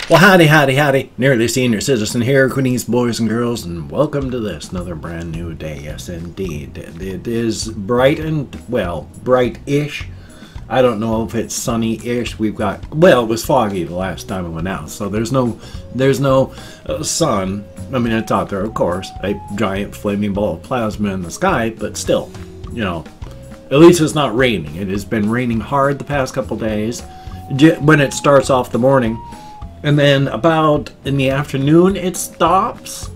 Well, howdy, howdy, howdy. Nearly Senior Citizen here, Queenies, boys and girls, and welcome to this, another brand new day. Yes, indeed. It is bright and, well, bright-ish. I don't know if it's sunny-ish. We've got, well, it was foggy the last time I went out, so there's no sun. I mean, it's out there, of course, a giant flaming ball of plasma in the sky, but still, you know, at least it's not raining. It has been raining hard the past couple days. When it starts off the morning, and then about in the afternoon it stops,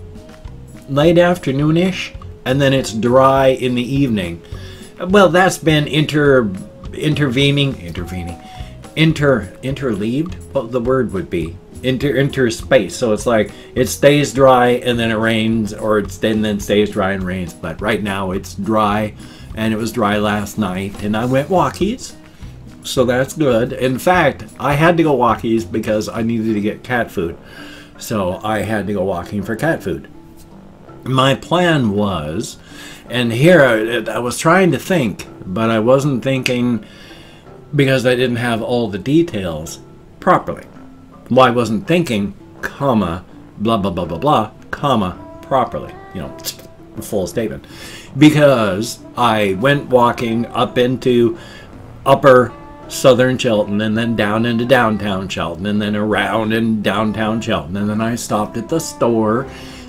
late afternoon-ish, and then it's dry in the evening. Well, that's been interleaved, what the word would be, interspace. So it's like it stays dry and then it rains, or then stays dry and rains. But right now it's dry, and it was dry last night, and I went walkies. So that's good. In fact, I had to go walkies because I needed to get cat food. So I had to go walking for cat food. My plan was, and here I was trying to think, but I wasn't thinking because I didn't have all the details properly. Well, I wasn't thinking, comma, blah, blah, blah, blah, blah, comma, properly. You know, full statement. Because I went walking up into upper southern Shelton, and then down into downtown Shelton, and then around in downtown Shelton, and then I stopped at the store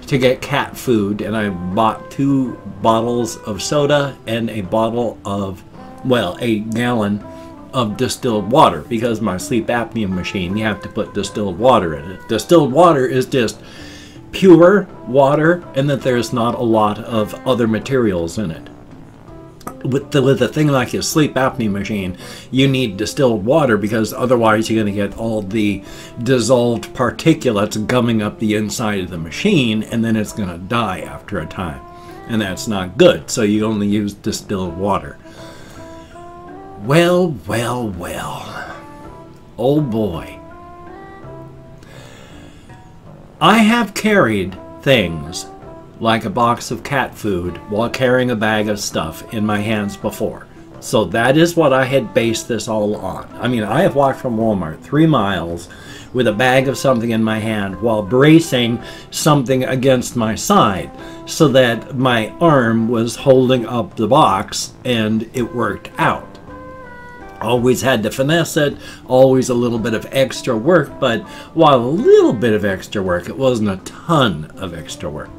to get cat food, and I bought 2 bottles of soda and a bottle of, well, a gallon of distilled water, because my sleep apnea machine, you have to put distilled water in it. Distilled water is just pure water, and that there's not a lot of other materials in it. With a thing like a sleep apnea machine, you need distilled water, because otherwise you're going to get all the dissolved particulates gumming up the inside of the machine, and then it's going to die after a time. And that's not good, so you only use distilled water. Well, well, well. Oh boy. I have carried things like a box of cat food while carrying a bag of stuff in my hands before. So that is what I had based this all on. I mean, I have walked from Walmart 3 miles with a bag of something in my hand while bracing something against my side so that my arm was holding up the box, and it worked out. Always had to finesse it, always a little bit of extra work, but while a little bit of extra work, it wasn't a ton of extra work.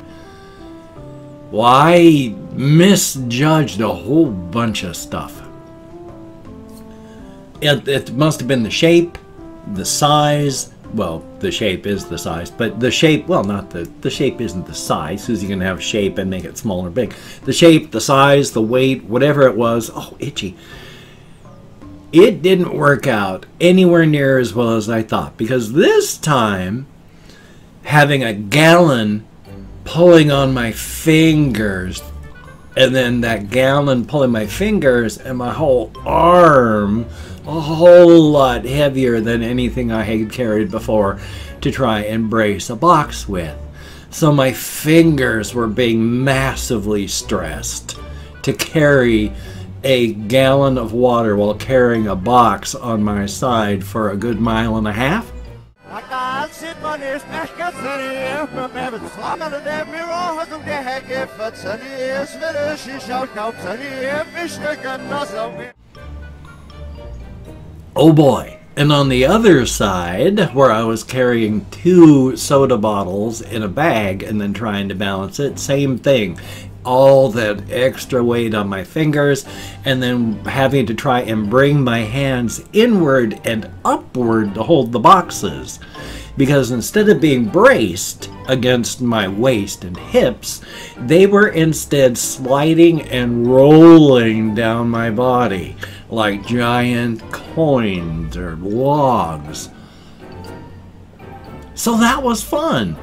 Well, I misjudged a whole bunch of stuff. It must have been the shape, the size. Well, the shape is the size, but the shape, well, not the shape isn't the size, because you can have shape and make it small or big. The shape, the size, the weight, whatever it was. Oh, itchy. It didn't work out anywhere near as well as I thought, because this time, having a gallon pulling on my fingers, and then that gallon pulling my fingers, and my whole arm a whole lot heavier than anything I had carried before to try and brace a box with. So my fingers were being massively stressed to carry a gallon of water while carrying a box on my side for a good 1.5 miles. Oh boy. And on the other side, where I was carrying 2 soda bottles in a bag and then trying to balance it, same thing. All that extra weight on my fingers, and then having to try and bring my hands inward and upward to hold the boxes, because instead of being braced against my waist and hips, they were instead sliding and rolling down my body like giant coins or logs. So that was fun.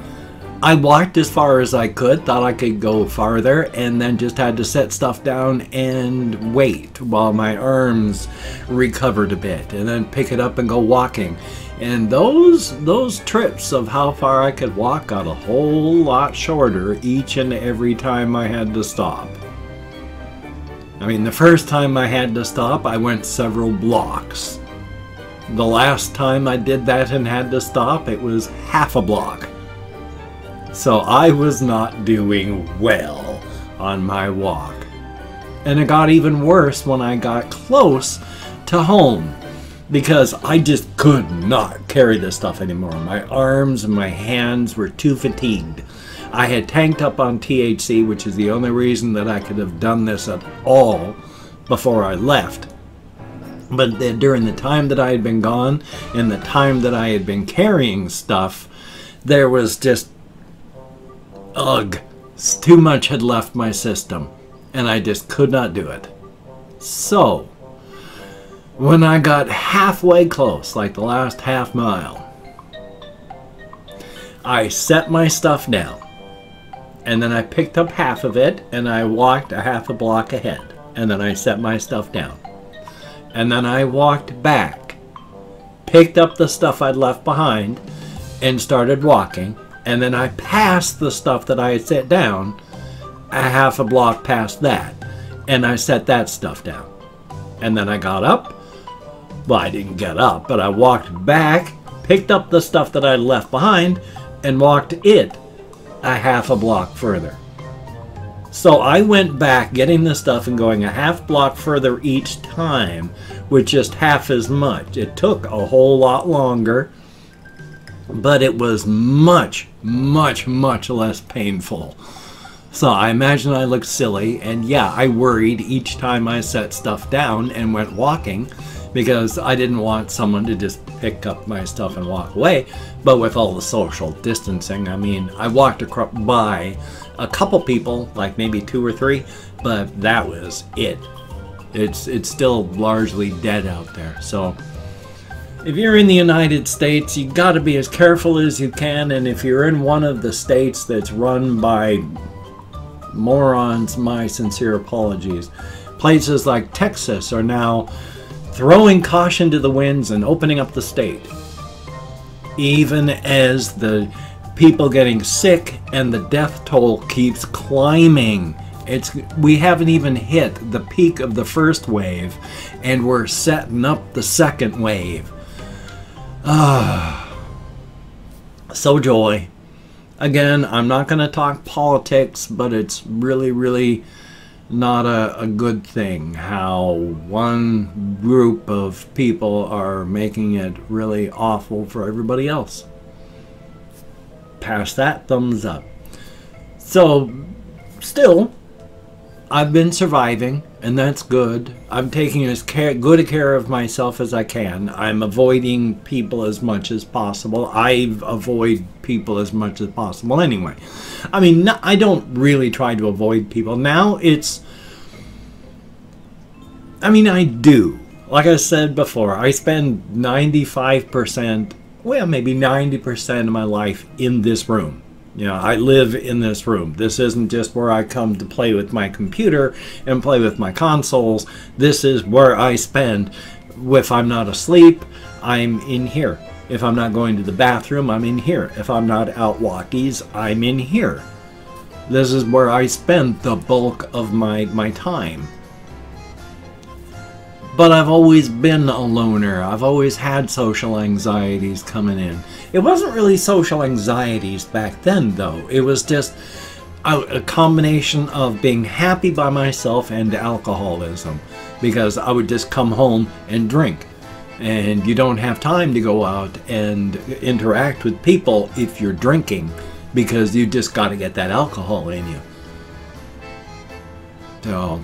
I walked as far as I could, thought I could go farther, and then just had to set stuff down and wait while my arms recovered a bit, and then pick it up and go walking. And those trips of how far I could walk got a whole lot shorter each and every time I had to stop. I mean, the first time I had to stop, I went several blocks. The last time I did that and had to stop, it was half a block. So I was not doing well on my walk. And it got even worse when I got close to home, because I just could not carry this stuff anymore. My arms and my hands were too fatigued. I had tanked up on THC, which is the only reason that I could have done this at all before I left. But then during the time that I had been gone and the time that I had been carrying stuff, there was just, ugh, too much had left my system, and I just could not do it. So, when I got halfway close, like the last half mile, I set my stuff down, and then I picked up half of it, and I walked a half a block ahead, and then I set my stuff down. And then I walked back, picked up the stuff I'd left behind, and started walking. And then I passed the stuff that I had set down a half a block past that. And I set that stuff down. And then I got up. Well, I didn't get up, but I walked back, picked up the stuff that I left behind, and walked it a half a block further. So I went back getting the stuff and going a half block further each time with just half as much. It took a whole lot longer, but it was much, much, much less painful. So I imagine I looked silly, and yeah, I worried each time I set stuff down and went walking, because I didn't want someone to just pick up my stuff and walk away. But with all the social distancing, I mean, I walked by a couple people, like maybe 2 or 3, but that was it. It's still largely dead out there. So if you're in the United States, you got to be as careful as you can. And if you're in one of the states that's run by morons, my sincere apologies. Places like Texas are now throwing caution to the winds and opening up the state, even as the people getting sick and the death toll keeps climbing. We haven't even hit the peak of the first wave, and we're setting up the second wave. So joy. Again, I'm not going to talk politics, but it's really, really not a good thing how one group of people are making it really awful for everybody else. Pass that thumbs up. So, still, I've been surviving, and that's good. I'm taking as good a care of myself as I can. I'm avoiding people as much as possible. I avoid people as much as possible anyway. I mean, I don't really try to avoid people. Now I do. Like I said before, I spend 95%, well, maybe 90% of my life in this room. You know, I live in this room. This isn't just where I come to play with my computer and play with my consoles. This is where I spend. If I'm not asleep, I'm in here. If I'm not going to the bathroom, I'm in here. If I'm not out walkies, I'm in here. This is where I spend the bulk of my time. But I've always been a loner. I've always had social anxieties coming in. It wasn't really social anxieties back then, though. It was just a combination of being happy by myself and alcoholism. Because I would just come home and drink. And you don't have time to go out and interact with people if you're drinking, because you just got to get that alcohol in you. So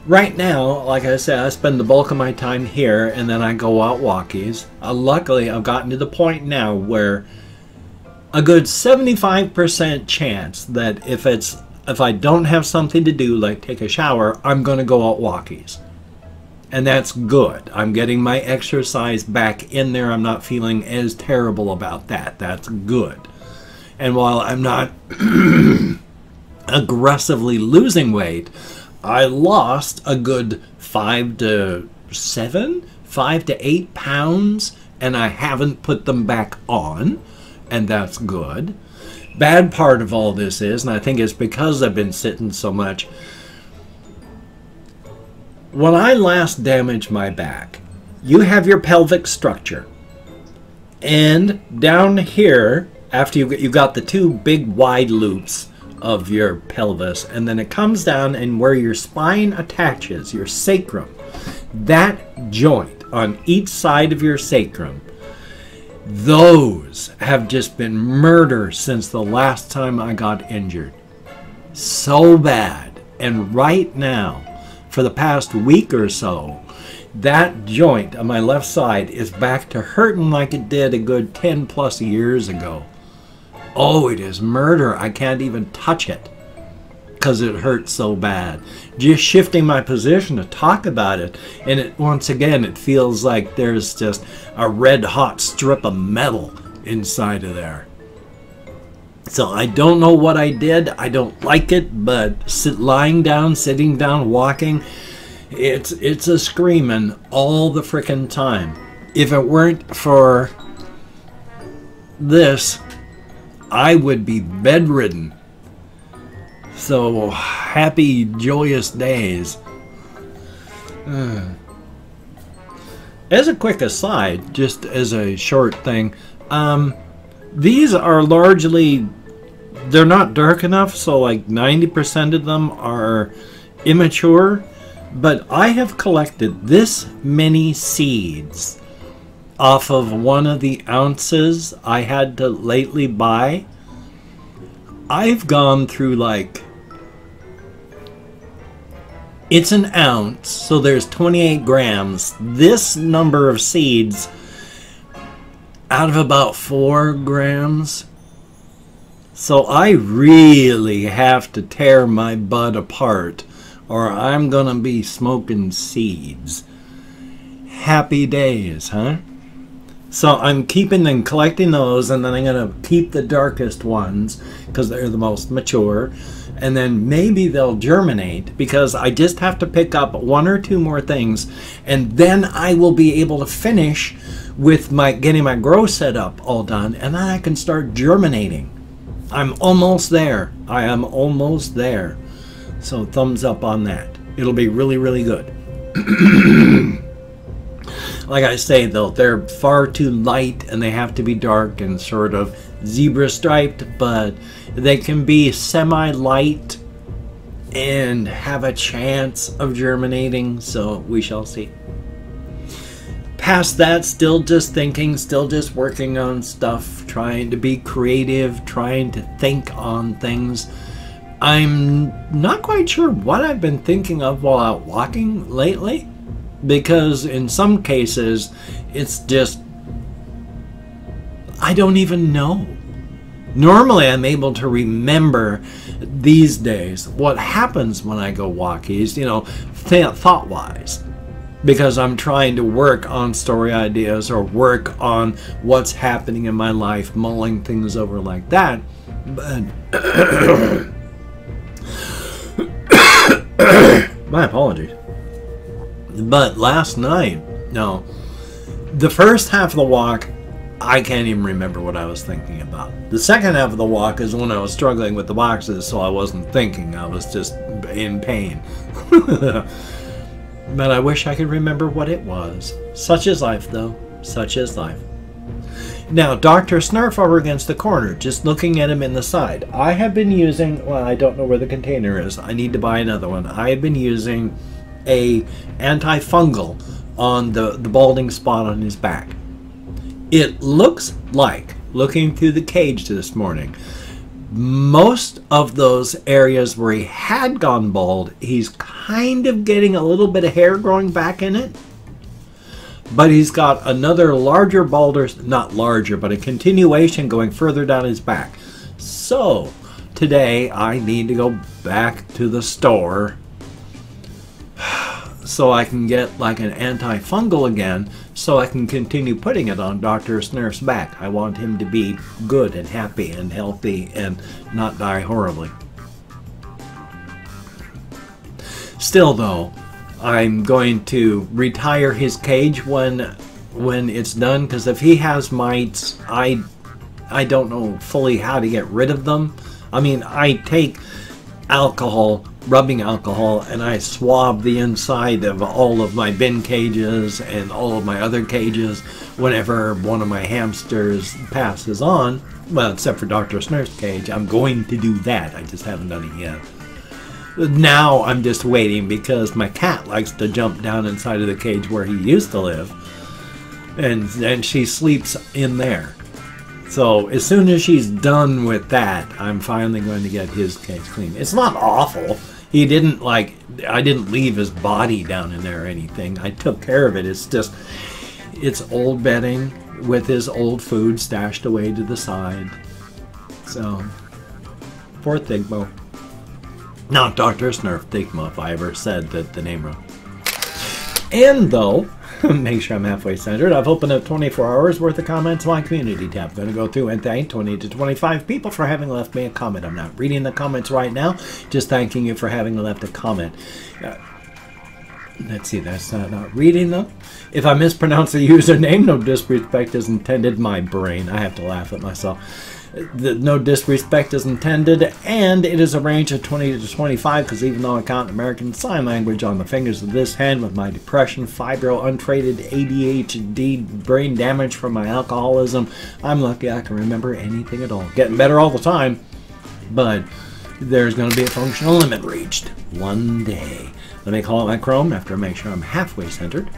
right now, like I said, I spend the bulk of my time here, and then I go out walkies. Luckily, I've gotten to the point now where a good 75% chance that if I don't have something to do, like take a shower, I'm going to go out walkies. And that's good. I'm getting my exercise back in there. I'm not feeling as terrible about that. That's good. And while I'm not aggressively losing weight, I lost a good 5 to 8 pounds, and I haven't put them back on, and that's good. Bad part of all this is, and I think it's because I've been sitting so much, when I last damaged my back, you have your pelvic structure. And down here, after you got the two big wide loops of your pelvis, and then it comes down, and where your spine attaches, your sacrum, that joint on each side of your sacrum, those have just been murder since the last time I got injured. So bad. And right now, for the past week or so, that joint on my left side is back to hurting like it did a good 10 plus years ago. Oh, it is murder. I can't even touch it because it hurts so bad. Just shifting my position to talk about it, and it, once again, it feels like there's just a red hot strip of metal inside of there. So I don't know what I did. I don't like it, but lying down, sitting down, walking, it's a screaming all the frickin' time. If it weren't for this, I would be bedridden. So happy, joyous days. As a quick aside, just as a short thing, these are largely, they're not dark enough, so like 90% of them are immature, but I have collected this many seeds off of one of the ounces I had to lately buy. I've gone through like, it's an ounce, so there's 28 grams. This number of seeds out of about 4 grams. So I really have to tear my bud apart, or I'm gonna be smoking seeds. Happy days, huh? So I'm keeping and collecting those, and then I'm gonna keep the darkest ones because they're the most mature, and then maybe they'll germinate, because I just have to pick up 1 or 2 more things, and then I will be able to finish with my getting my grow set up all done, and then I can start germinating. I'm almost there. I am almost there. So thumbs up on that. It'll be really, really good. Like I say, though, they're far too light, and they have to be dark and sort of zebra striped, but they can be semi-light and have a chance of germinating, so we shall see. Past that, still just thinking, still just working on stuff, trying to be creative, trying to think on things. I'm not quite sure what I've been thinking of while out walking lately, because in some cases it's just, I don't even know. Normally I'm able to remember these days what happens when I go walkies, you know, thought-wise, because I'm trying to work on story ideas or work on what's happening in my life, mulling things over like that. But my apologies. But last night, no, the first half of the walk, I can't even remember what I was thinking about. The second half of the walk is when I was struggling with the boxes, so I wasn't thinking, I was just in pain. But I wish I could remember what it was. Such is life, though. Such is life. Now, Dr. Snurf over against the corner, just looking at him in the side. I have been using, well, I don't know where the container is. I need to buy another one. I have been using a antifungal on the balding spot on his back. It looks like, looking through the cage this morning, most of those areas where he had gone bald, he's kind of getting a little bit of hair growing back in it. But he's got another larger balder, not larger, but a continuation going further down his back. So today I need to go back to the store so I can get like an antifungal again, so I can continue putting it on Dr. Snurf's back. I want him to be good and happy and healthy and not die horribly. Still though, I'm going to retire his cage when it's done, because if he has mites, I don't know fully how to get rid of them. I mean, I take alcohol rubbing alcohol, and I swab the inside of all of my bin cages and all of my other cages whenever one of my hamsters passes on. Well, except for Dr. Snurf's cage. I'm going to do that. I just haven't done it yet. Now I'm just waiting because my cat likes to jump down inside of the cage where he used to live, and she sleeps in there. So as soon as she's done with that, I'm finally going to get his cage clean. It's not awful. He didn't I didn't leave his body down in there or anything. I took care of it. It's just, it's old bedding with his old food stashed away to the side. So, poor Thigmo. Not Dr. Snurf, Thigmo, if I ever said that the name wrong. And though, make sure I'm halfway centered, I've opened up 24 hours worth of comments on my community tab. I'm going to go through and thank 20 to 25 people for having left me a comment. I'm not reading the comments right now, just thanking you for having left a comment. Let's see, that's not reading them. If I mispronounce the username, no disrespect is intended. My brain, I have to laugh at myself. No disrespect is intended, and it is a range of 20 to 25 because even though I count American Sign Language on the fingers of this hand with my depression, fibro, untreated ADHD, brain damage from my alcoholism, I'm lucky I can remember anything at all. Getting better all the time, but there's going to be a functional limit reached one day. Let me call it my Chrome after I make sure I'm halfway centered.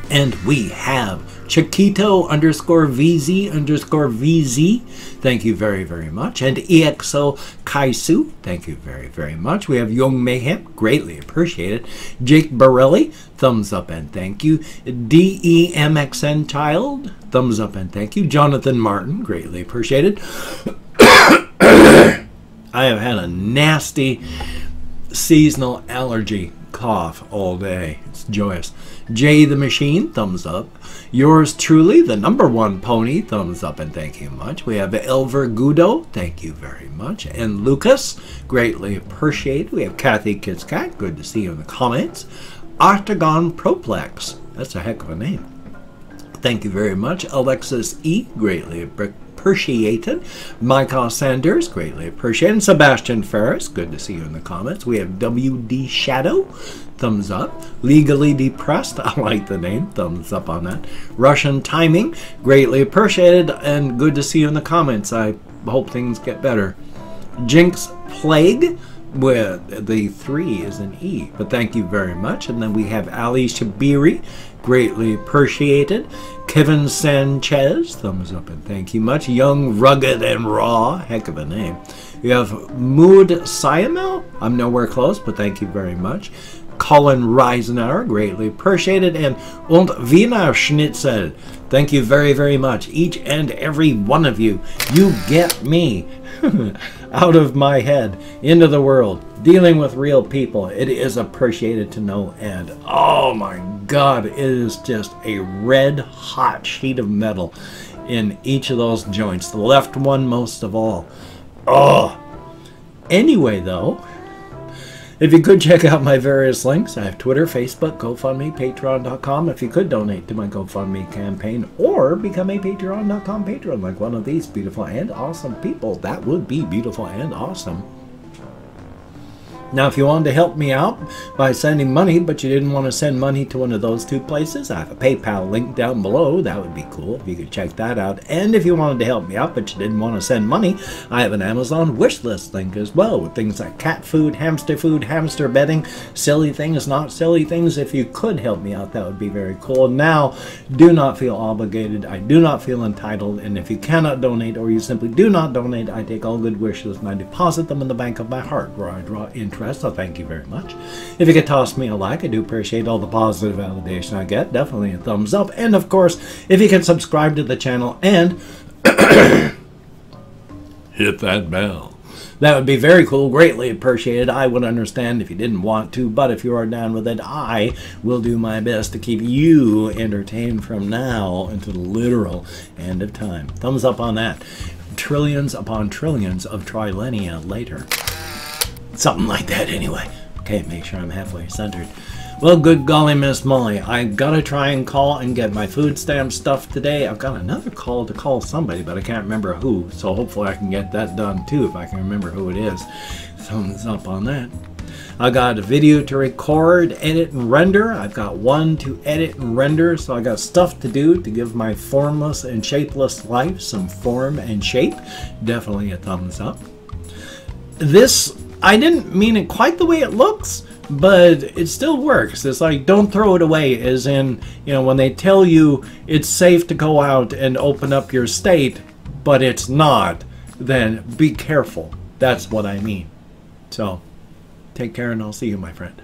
And we have Chiquito_VZ_VZ. Thank you very, very much. And EXO Kaisu. Thank you very, very much. We have Young Mayhem. Greatly appreciated. Jake Borelli. Thumbs up and thank you. DEMXN Child. Thumbs up and thank you. Jonathan Martin. Greatly appreciated. I have had a nasty seasonal allergy cough all day. It's joyous. Jay the Machine, thumbs up. Yours truly, the #1 pony, thumbs up and thank you much. We have Elver Gudo, thank you very much. And Lucas, greatly appreciated. We have Kathy Kitscat, good to see you in the comments. Octagon Proplex, that's a heck of a name. Thank you very much. Alexis E, greatly appreciated. Michael Sanders, greatly appreciated. Sebastian Ferris, good to see you in the comments. We have WD Shadow, thumbs up. Legally Depressed, I like the name, thumbs up on that. Russian Timing, greatly appreciated and good to see you in the comments. I hope things get better. Jinx Plague, with the 3 is an E, but thank you very much. And then we have Ali Shabiri, greatly appreciated. Kevin Sanchez, thumbs up and thank you much. Young, Rugged, and Raw, heck of a name. You have Mood Siamel, I'm nowhere close, but thank you very much. Colin Reisenauer, greatly appreciated. And Wiener Schnitzel, thank you very, very much. Each and every one of you, you get me out of my head into the world, dealing with real people. It is appreciated to no end. Oh my God, it is just a red hot sheet of metal in each of those joints. The left one most of all. Oh. Anyway, though, if you could check out my various links, I have Twitter, Facebook, GoFundMe, Patreon.com. If you could donate to my GoFundMe campaign or become a Patreon.com patron like one of these beautiful and awesome people, that would be beautiful and awesome. Now, if you wanted to help me out by sending money, but you didn't want to send money to one of those two places, I have a PayPal link down below. That would be cool if you could check that out. And if you wanted to help me out, but you didn't want to send money, I have an Amazon wish list link as well, with things like cat food, hamster bedding, silly things, not silly things. If you could help me out, that would be very cool. Now, do not feel obligated. I do not feel entitled. And if you cannot donate, or you simply do not donate, I take all good wishes and I deposit them in the bank of my heart, where I draw interest. So thank you very much. If you could toss me a like, I do appreciate all the positive validation I get. Definitely a thumbs up. And of course, if you can subscribe to the channel and hit that bell, that would be very cool. Greatly appreciated. I would understand if you didn't want to, but if you are down with it, I will do my best to keep you entertained from now until the literal end of time. Thumbs up on that. Trillions upon trillions of trillennia later. Something like that anyway. Okay, make sure I'm halfway centered. Well, good golly, Miss Molly, I gotta try and call and get my food stamp stuff today. I've got another call to call somebody, but I can't remember who. So hopefully I can get that done too if I can remember who it is. Thumbs up on that. I got a video to record, edit, and render. I've got one to edit and render, so I got stuff to do to give my formless and shapeless life some form and shape. Definitely a thumbs up. This, I didn't mean it quite the way it looks, but it still works. It's like, don't throw it away, as in, you know, when they tell you it's safe to go out and open up your state, but it's not, then be careful. That's what I mean. So, take care and I'll see you, my friend.